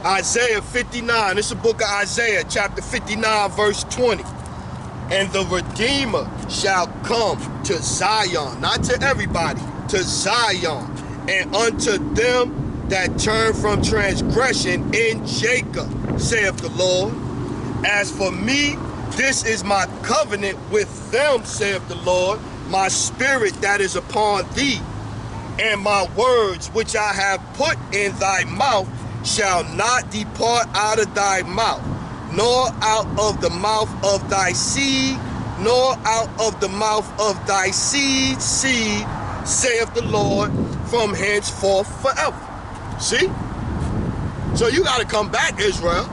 Isaiah 59. This is the book of Isaiah, chapter 59, verse 20. And the Redeemer shall come to Zion, not to everybody, to Zion, and unto them that turn from transgression in Jacob, saith the Lord. As for me, this is my covenant with them, saith the Lord, my spirit that is upon thee, and my words which I have put in thy mouth shall not depart out of thy mouth, nor out of the mouth of thy seed, nor out of the mouth of thy seed, saith the Lord, from henceforth forever. See? So you got to come back, Israel.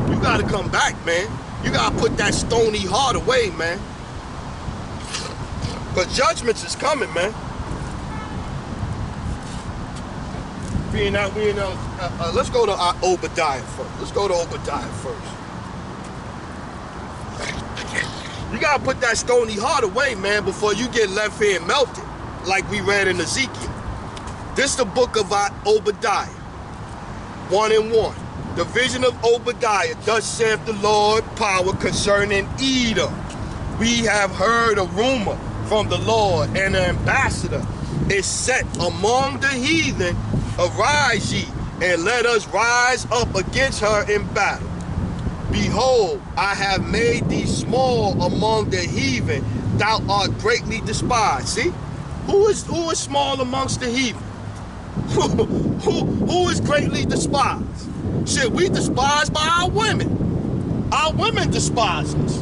You got to come back, man. You got to put that stony heart away, man. Because judgments is coming, man. Let's go to Obadiah first. Let's go to Obadiah first. You gotta put that stony heart away, man, before you get left here and melted, like we read in Ezekiel. This is the book of Obadiah, 1 and 1. The vision of Obadiah, thus saith the Lord, power concerning Edom. We have heard a rumor from the Lord, and an ambassador is set among the heathen. Arise ye, and let us rise up against her in battle. Behold, I have made thee small among the heathen. Thou art greatly despised. See? Who is small amongst the heathen? who is greatly despised? Shit, we despised by our women. Our women despise us.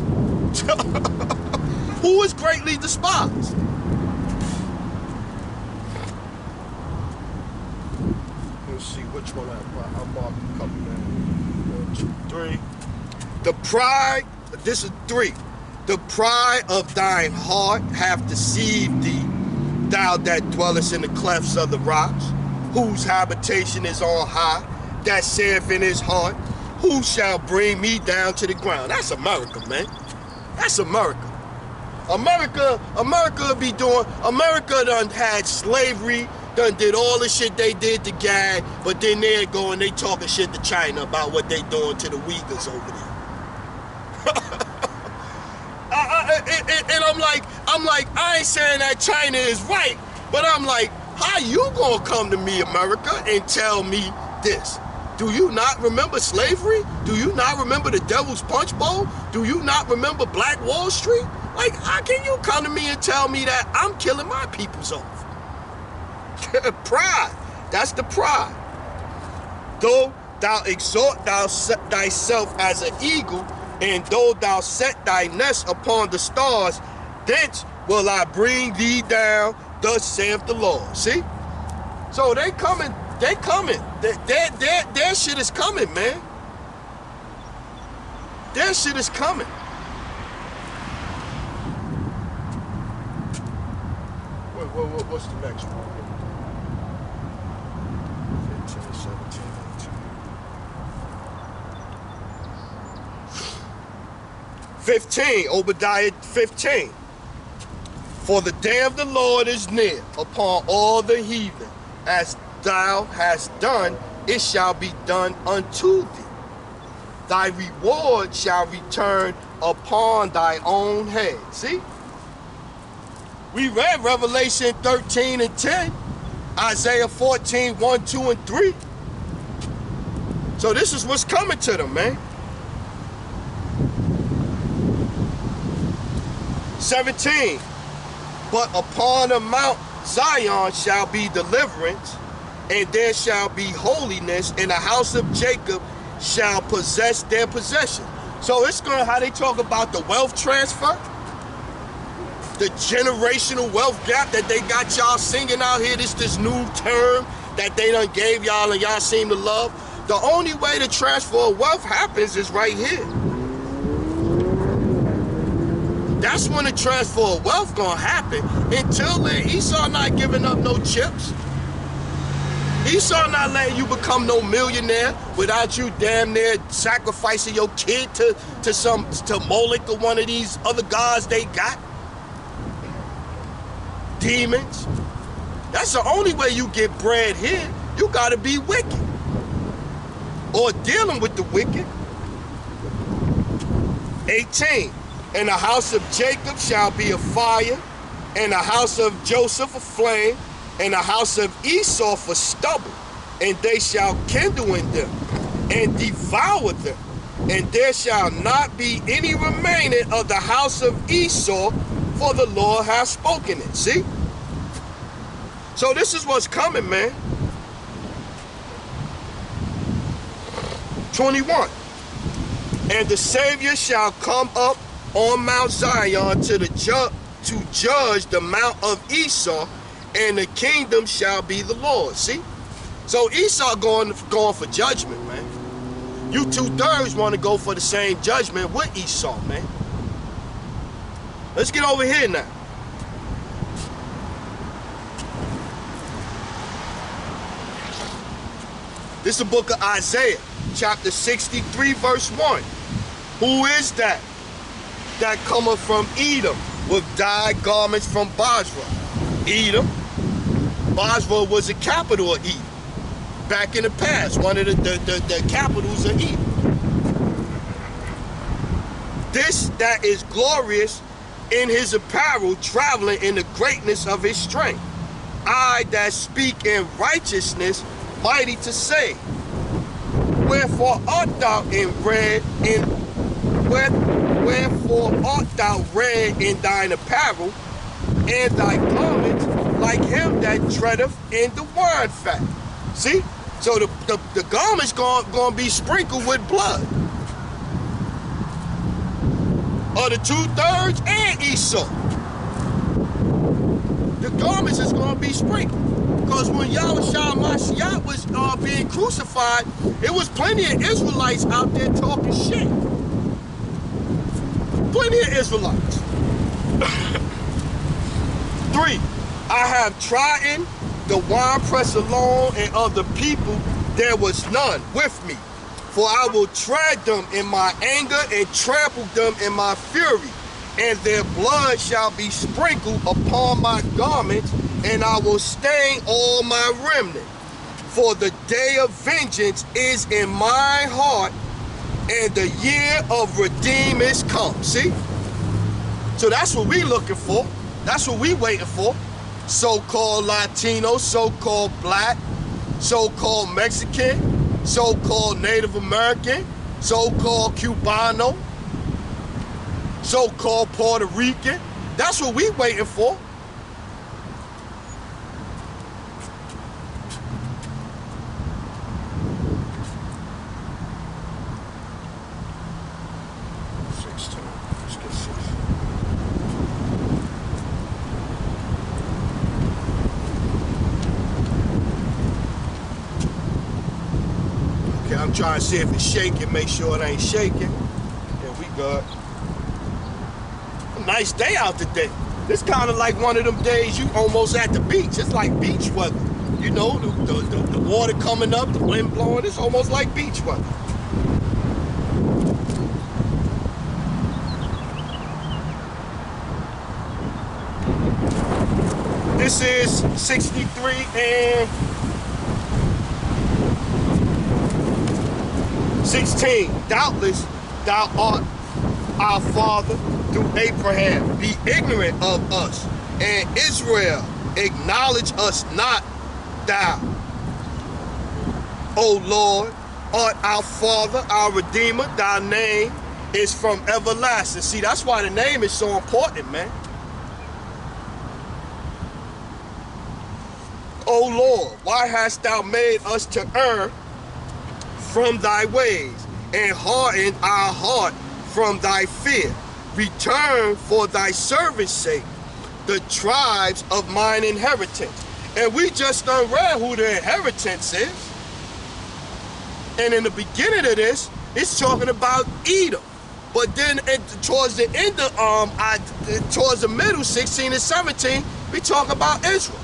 Who is greatly despised? Let's see which one I'm marking. Couple down. 1, 2, 3. The pride, this is 3. The pride of thine heart hath deceived thee, thou that dwellest in the clefts of the rocks, whose habitation is on high, that saith in his heart, who shall bring me down to the ground? That's America, man. That's America. America be doing, America done had slavery, done did all the shit they did to gag, but then they're going, they talking shit to China about what they doing to the Uyghurs over there. And I'm like, I ain't saying that China is right, but I'm like, how you gonna come to me, America, and tell me this? Do you not remember slavery? Do you not remember the Devil's Punch Bowl? Do you not remember Black Wall Street? Like, how can you come to me and tell me that I'm killing my peoples off? Pride. That's the pride. Though thou exalt thyself as an eagle, and though thou set thy nest upon the stars, thence will I bring thee down, thus saith the Lord. See? So they coming. Their shit is coming, man. Their shit is coming. What's the next one? 15, 17, 18. 15, Obadiah 15. For the day of the Lord is near upon all the heathen. As thou hast done, it shall be done unto thee. Thy reward shall return upon thy own head. See? We read Revelation 13 and 10. Isaiah 14, 1, 2, and 3. So this is what's coming to them, man. 17. But upon the Mount Zion shall be deliverance, and there shall be holiness, and the house of Jacob shall possess their possession. So it's going to how they talk about the wealth transfer, the generational wealth gap that they got y'all singing out here. This new term that they done gave y'all and y'all seem to love. The only way the transfer of wealth happens is right here. That's when the transfer of wealth gonna happen. Until then, Esau not giving up no chips. Esau not letting you become no millionaire without you damn near sacrificing your kid to Moloch or one of these other gods they got. Demons. That's the only way you get bread here. You gotta be wicked. or dealing with the wicked. 18, and the house of Jacob shall be a fire, and the house of Joseph a flame, and the house of Esau for stubble, and they shall kindle in them, and devour them, and there shall not be any remaining of the house of Esau, for the Lord hath spoken it. See? So this is what's coming, man. 21. And the Savior shall come up on Mount Zion to judge the mount of Esau, and the kingdom shall be the Lord. See? So Esau going for judgment, man. You 2/3 want to go for the same judgment with Esau, man. Let's get over here now. This is the book of Isaiah, chapter 63, verse 1. Who is that cometh from Edom with dyed garments from Bozrah? Edom. Bozrah was the capital of Edom. Back in the past, one of the capitals of Edom. This that is glorious in his apparel, traveling in the greatness of his strength. I that speak in righteousness, mighty to save. Wherefore art thou wherefore art thou red in thine apparel, and thy garments like him that treadeth in the wine fat. See? So the garment's gonna be sprinkled with blood of the 2/3 and Esau. The garments is gonna be sprinkled. Because when Yahushua Mashiach was being crucified, it was plenty of Israelites out there talking shit. Plenty of Israelites. 3, I have trodden the winepress alone, and of the people there was none with me. For I will tread them in my anger and trample them in my fury, and their blood shall be sprinkled upon my garments, and I will stain all my remnant. For the day of vengeance is in my heart, and the year of redeem is come. See? So that's what we looking for. That's what we waiting for. So-called Latino, so-called black, so-called Mexican, so-called Native American, so-called Cubano, so-called Puerto Rican. That's what we waiting for. I'm trying to see if it's shaking, make sure it ain't shaking. Yeah, we good. A nice day out today. This kind of like one of them days you almost at the beach. It's like beach weather. You know, the water coming up, the wind blowing. It's almost like beach weather. This is 63 and 16. Doubtless thou art our father through Abraham. Be ignorant of us, and Israel acknowledge us not thou. O Lord, art our father, our redeemer. Thy name is from everlasting. See, that's why the name is so important, man. O Lord, why hast thou made us to err from thy ways, and harden our heart from thy fear? Return for thy servant's sake the tribes of mine inheritance. And we just done read who the inheritance is. And in the beginning of this, it's talking about Edom. But then towards the end of towards the middle, 16 and 17, we talk about Israel.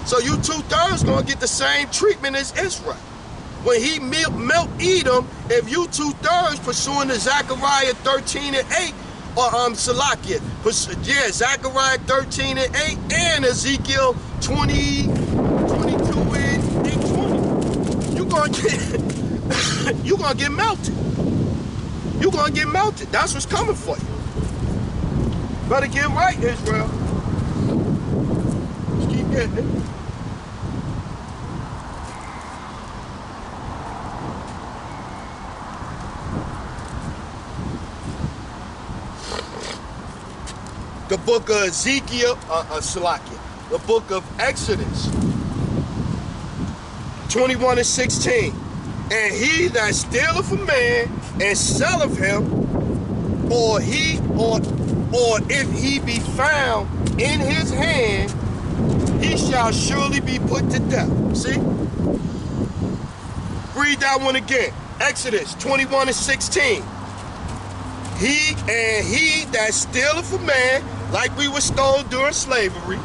So you 2/3 gonna get the same treatment as Israel. When he melt Edom, if you 2/3 pursuing the Zechariah 13 and 8, or Salakia, yeah, Zechariah 13 and 8, and Ezekiel 20, 22 and 20. You gonna get you gonna get melted. You gonna get melted. That's what's coming for you. Better get right, Israel. Just keep getting it. The book of Ezekiel, Salakia, the book of Exodus, 21:16. And he that stealeth a man and selleth him, or if he be found in his hand, he shall surely be put to death. See? Read that one again. Exodus 21:16. He that stealeth a man, like we were stole during slavery,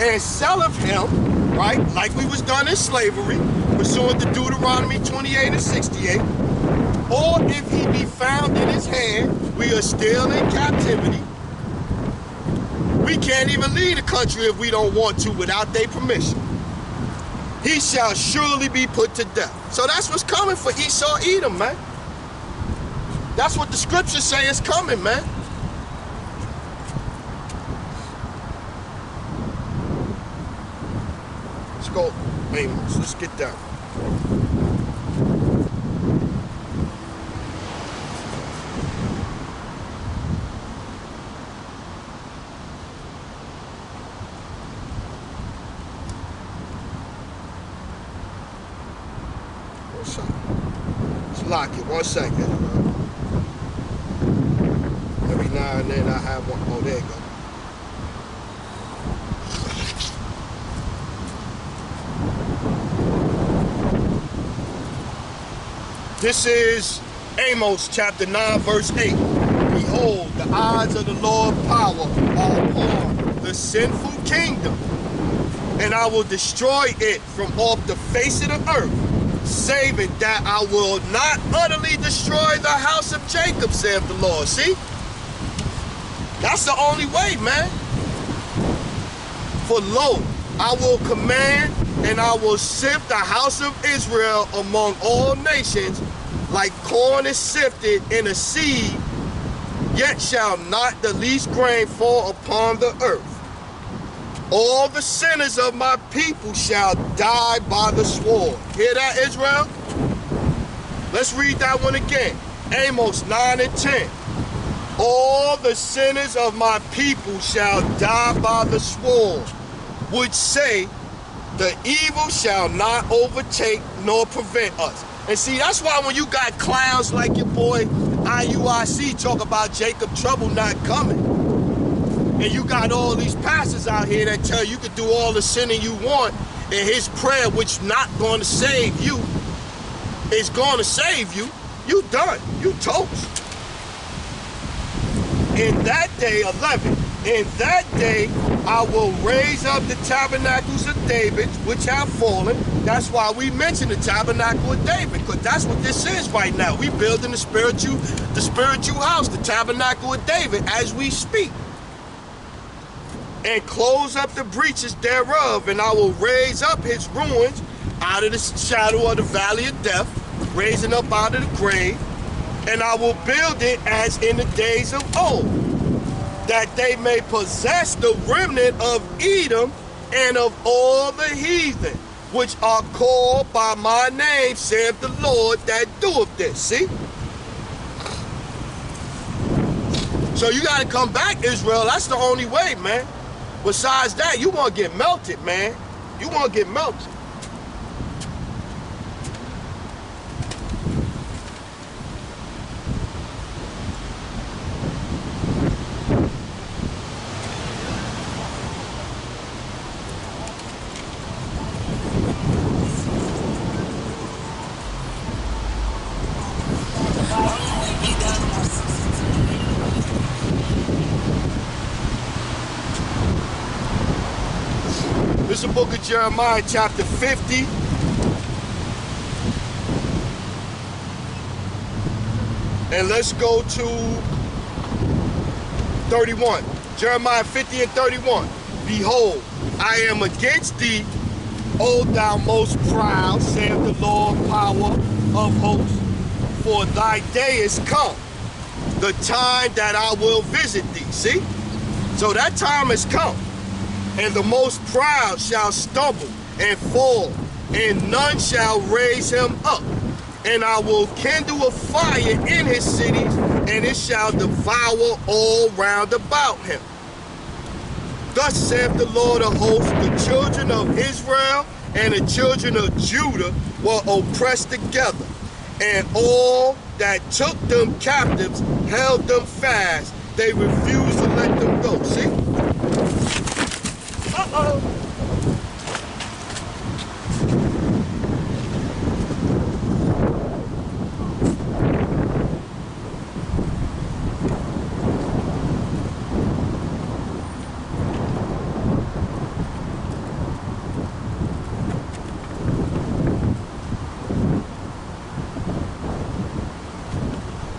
and selleth him, right, like we was done in slavery, pursuant to Deuteronomy 28:68, or if he be found in his hand, we are still in captivity. We can't even leave the country if we don't want to without their permission. He shall surely be put to death. So that's what's coming for Esau, Edom, man. That's what the scriptures say is coming, man. Let's go, Amos. Let's get down. Let's lock it. 1 second. Every now and then I have one. Oh, there you go. This is Amos chapter 9, verse 8. Behold, the eyes of the Lord power are upon the sinful kingdom, and I will destroy it from off the face of the earth, saving that I will not utterly destroy the house of Jacob, saith the Lord. See? That's the only way, man. For lo, I will command and I will sift the house of Israel among all nations, like corn is sifted in a seed, yet shall not the least grain fall upon the earth. All the sinners of my people shall die by the sword. Hear that, Israel? Let's read that one again. Amos 9 and 10. All the sinners of my people shall die by the sword, which say, the evil shall not overtake nor prevent us. And see, that's why when you got clowns like your boy IUIC talk about Jacob trouble not coming, and you got all these pastors out here that tell you can do all the sinning you want, and his prayer, which not going to save you, is going to save you, you done. You toast. In that day, 11, in that day, I will raise up the tabernacles of David, which have fallen. That's why we mention the tabernacle of David, because that's what this is right now. We building the spiritual house, the tabernacle of David, as we speak. And close up the breaches thereof, and I will raise up his ruins out of the shadow of the valley of death, raising up out of the grave. And I will build it as in the days of old, that they may possess the remnant of Edom and of all the heathen, which are called by my name, saith the Lord that doeth this. See? So you got to come back, Israel. That's the only way, man. Besides that, you want to get melted, man. You want to get melted. This is the book of Jeremiah, chapter 50. And let's go to 31. Jeremiah 50 and 31. Behold, I am against thee, O thou most proud, saith the Lord power of hosts, for thy day is come, the time that I will visit thee. See? So that time has come. And the most proud shall stumble and fall, and none shall raise him up. And I will kindle a fire in his cities, and it shall devour all round about him. Thus saith the Lord of hosts, the children of Israel and the children of Judah were oppressed together, and all that took them captives held them fast. They refused to let them go. See? Uh-oh.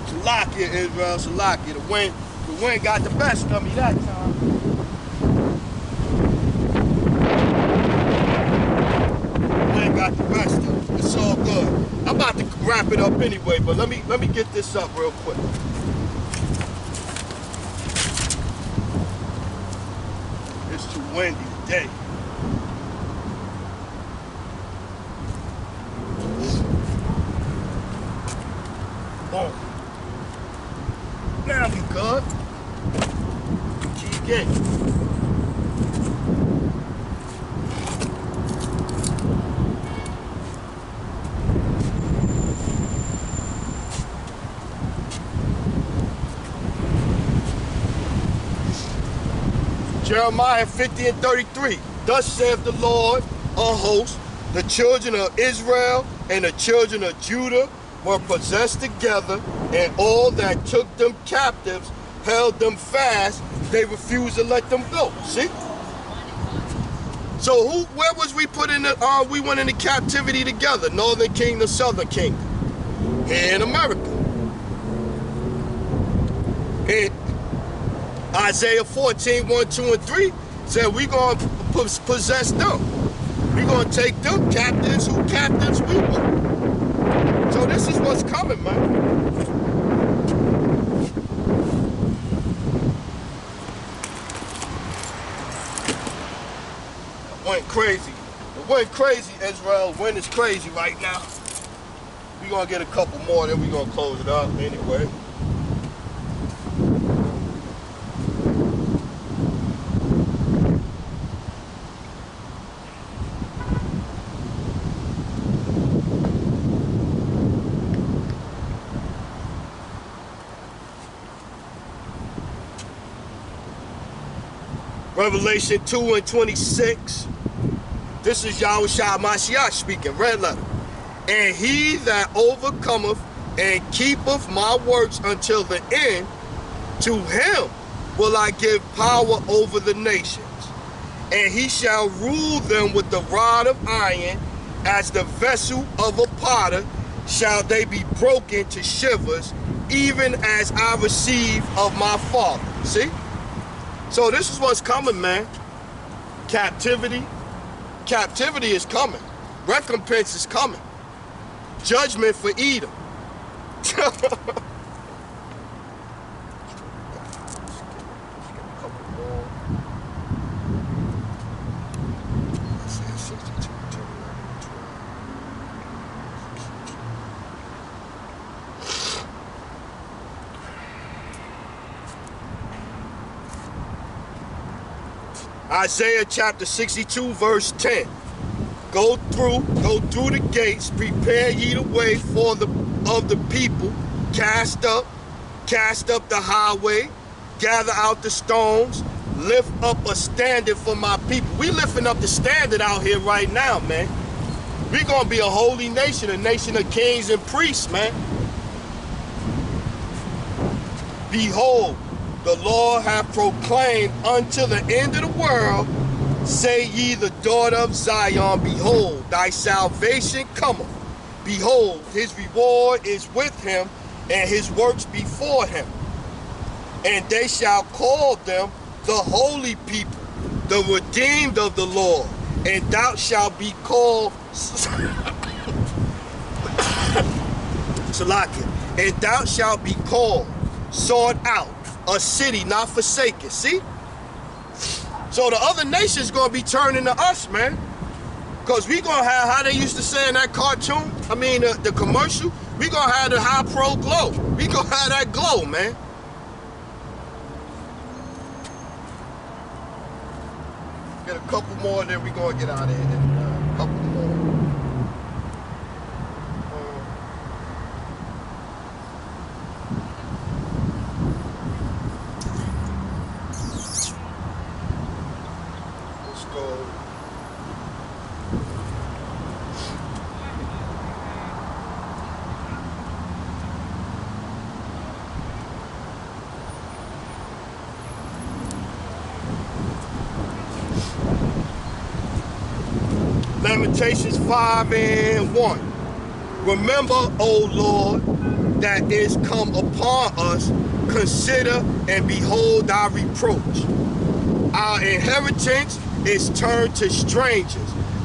Salakia, Israel, Salakia. The wind got the best of me that time. The wind got the best of me. It's all good. I'm about to wrap it up anyway, but let me get this up real quick. It's too windy today. Boom. Now we good. Key game. Jeremiah 50 and 33. Thus saith the Lord of hosts, the children of Israel and the children of Judah were possessed together, and all that took them captives held them fast. They refused to let them go. See? So where was we put in the, we went into captivity together, Northern Kingdom, Southern Kingdom, here in America. And Isaiah 14, 1, 2, and 3 said we're going to possess them. We're going to take them captives who captives we were. So this is what's coming, man. It went crazy. It went crazy, Israel. Wind is crazy right now. We're going to get a couple more, then we're going to close it up anyway. Revelation 2 and 26. This is Yahushua Mashiach speaking, red letter. And he that overcometh and keepeth my works until the end, to him will I give power over the nations. And he shall rule them with the rod of iron, as the vessel of a potter shall they be broken to shivers, even as I receive of my Father. See? So this is what's coming, man. Captivity. Captivity is coming. Recompense is coming. Judgment for Edom. Isaiah chapter 62 verse 10. Go through the gates, prepare ye the way of the people, cast up the highway, gather out the stones, lift up a standard for my people. We lifting up the standard out here right now, man. We're gonna be a holy nation, a nation of kings and priests, man. Behold, the Lord hath proclaimed unto the end of the world, say ye the daughter of Zion, behold, thy salvation cometh. Behold, his reward is with him, and his works before him. And they shall call them the holy people, the redeemed of the Lord. and thou shalt be called Salakia, and thou shalt be called, sought out, a city not forsaken. See? So the other nations gonna be turning to us, man. Because we gonna have, how they used to say in that cartoon, I mean the commercial, we gonna have the high pro glow. We gonna have that glow, man. Get a couple more and then we gonna get out of here. A couple more. Let's go. Lamentations 5:1. Remember, O Lord, that is come upon us. Consider and behold our reproach. Our inheritance is turned to strangers,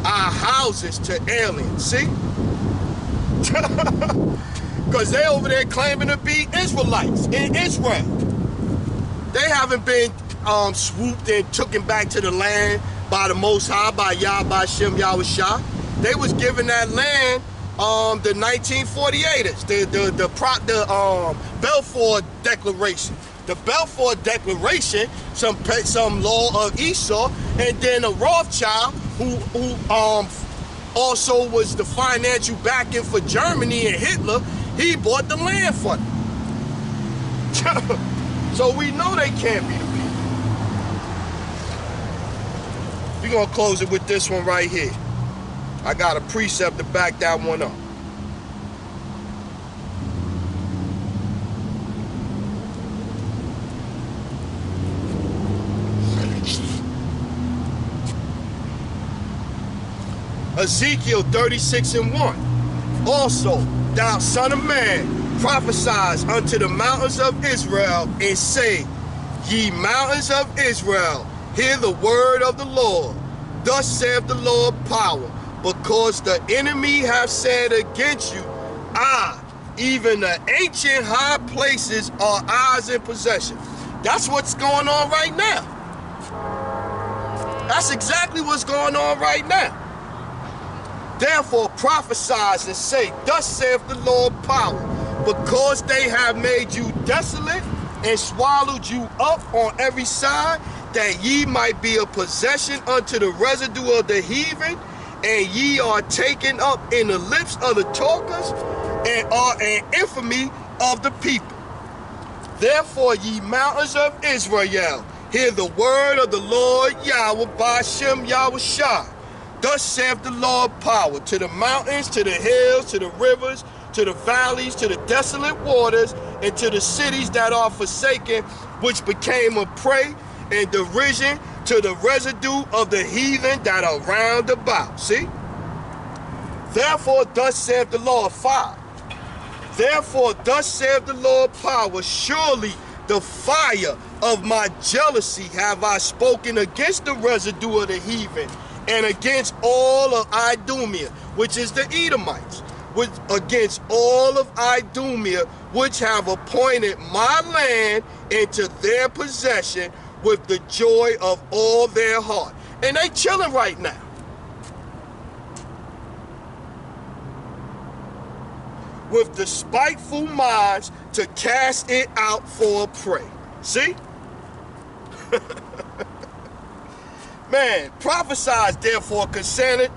our houses to aliens. See? Because they over there claiming to be Israelites in Israel. They haven't been swooped and taken back to the land by the Most High, by Yah, by Shem Yahushua. They was given that land, the 1948ers, the Balfour Declaration. The Balfour Declaration, some law of Esau, and then a Rothschild who also was the financial backing for Germany and Hitler. He bought the land for them. So we know they can't be the people. We're gonna close it with this one right here. I got a precept to back that one up. Ezekiel 36:1. Also, thou son of man, prophesy unto the mountains of Israel, and say, Ye mountains of Israel, hear the word of the Lord. Thus saith the Lord power, because the enemy have said against you, even the ancient high places are ours in possession. That's what's going on right now. That's exactly what's going on right now. Therefore prophesy and say, Thus saith the Lord power, because they have made you desolate and swallowed you up on every side, that ye might be a possession unto the residue of the heathen, and ye are taken up in the lips of the talkers, and are an infamy of the people. Therefore, ye mountains of Israel, hear the word of the Lord Yahweh by Shem Yahushua. Thus saith the Lord power, to the mountains, to the hills, to the rivers, to the valleys, to the desolate waters, and to the cities that are forsaken, which became a prey and derision to the residue of the heathen that are round about. See? Therefore, thus saith the Lord 5. Therefore, thus saith the Lord power, surely the fire of my jealousy have I spoken against the residue of the heathen, and against all of Idumea, which is the Edomites, against all of Idumea, which have appointed my land into their possession with the joy of all their heart. And they chilling right now. With the spiteful minds to cast it out for a prey. See? Man, prophesy therefore concerning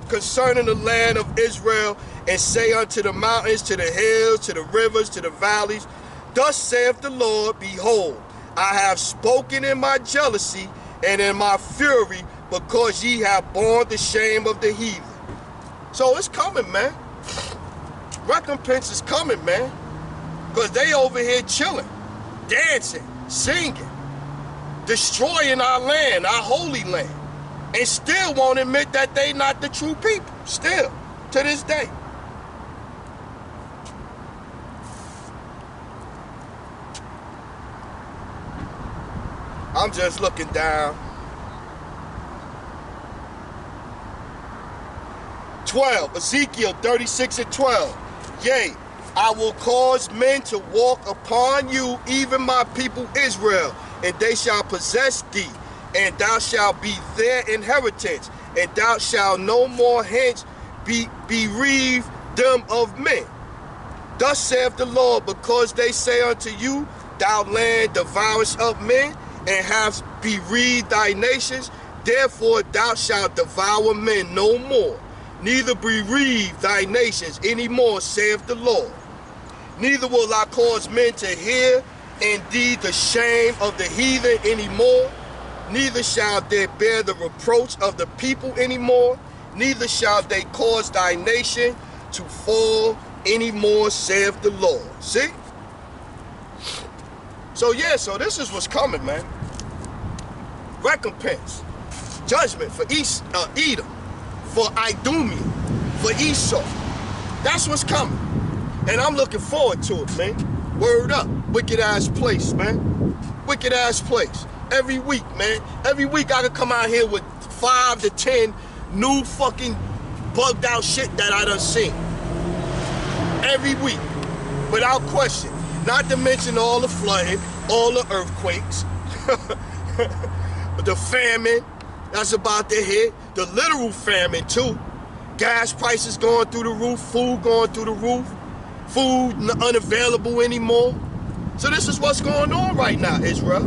the land of Israel, and say unto the mountains, to the hills, to the rivers, to the valleys, Thus saith the Lord, Behold, I have spoken in my jealousy and in my fury, because ye have borne the shame of the heathen. So it's coming, man. Recompense is coming, man. Because they over here chilling, dancing, singing, destroying our land, our holy land, and still won't admit that they not the true people, still, to this day. I'm just looking down. 12, Ezekiel 36 and 12. Yea, I will cause men to walk upon you, even my people Israel, and they shall possess thee, and thou shalt be their inheritance, and thou shalt no more hence bereave them of men. Thus saith the Lord, because they say unto you, thou land devourest of men, and hast bereaved thy nations, therefore thou shalt devour men no more, neither bereave thy nations any more, saith the Lord. Neither will I cause men to hear indeed the shame of the heathen any more, neither shall they bear the reproach of the people any more, neither shall they cause thy nation to fall any more, saith the Lord. See? So yeah, so this is what's coming, man. Recompense, judgment for Edom, for Idumea, for Esau. That's what's coming. And I'm looking forward to it, man. Word up. Wicked ass place, man. Wicked ass place. Every week, man. Every week I could come out here with 5 to 10 new fucking bugged out shit that I done seen. Every week. Without question. Not to mention all the flooding, all the earthquakes, the famine that's about to hit, the literal famine too. Gas prices going through the roof, food going through the roof, food unavailable anymore. So this is what's going on right now, Israel.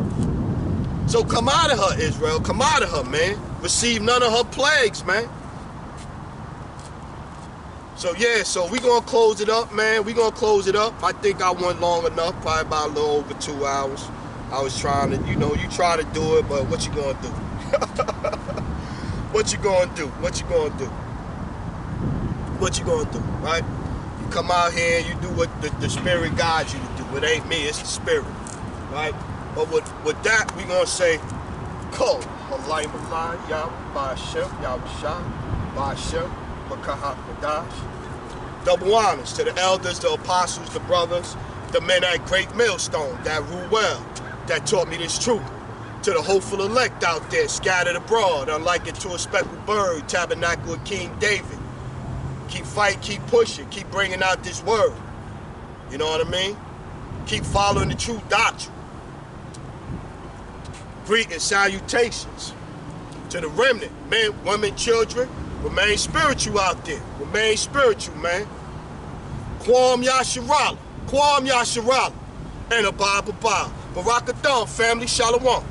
So come out of her, Israel. Come out of her, man. Receive none of her plagues, man. So yeah, so we gonna close it up, man. We gonna close it up. I think I went long enough, probably about a little over 2 hours. I was trying to, you know, you try to do it, but what you gonna do? What you gonna do? What you gonna do? What you gonna do, right? You come out here and you do what the Spirit guides you to do. It ain't me, it's the Spirit, right? But with that, we gonna say, Ko, Malay Malay, Yah, Ba'ashem, Yahushua, Ba'ashem, Bakahat Madash. Double honors to the elders, the apostles, the brothers, the men at Great Millstone that rule well, that taught me this truth. To the hopeful elect out there, scattered abroad, unlike it to a speckled bird, tabernacle of King David. Keep fighting, keep pushing, keep bringing out this word. You know what I mean? Keep following the true doctrine. Greetings, salutations to the remnant, men, women, children. Remain spiritual out there. Remain spiritual, man. Kwam Yasharala. Kwam Yasharala. And a Bible Barakathon, family. Shalom.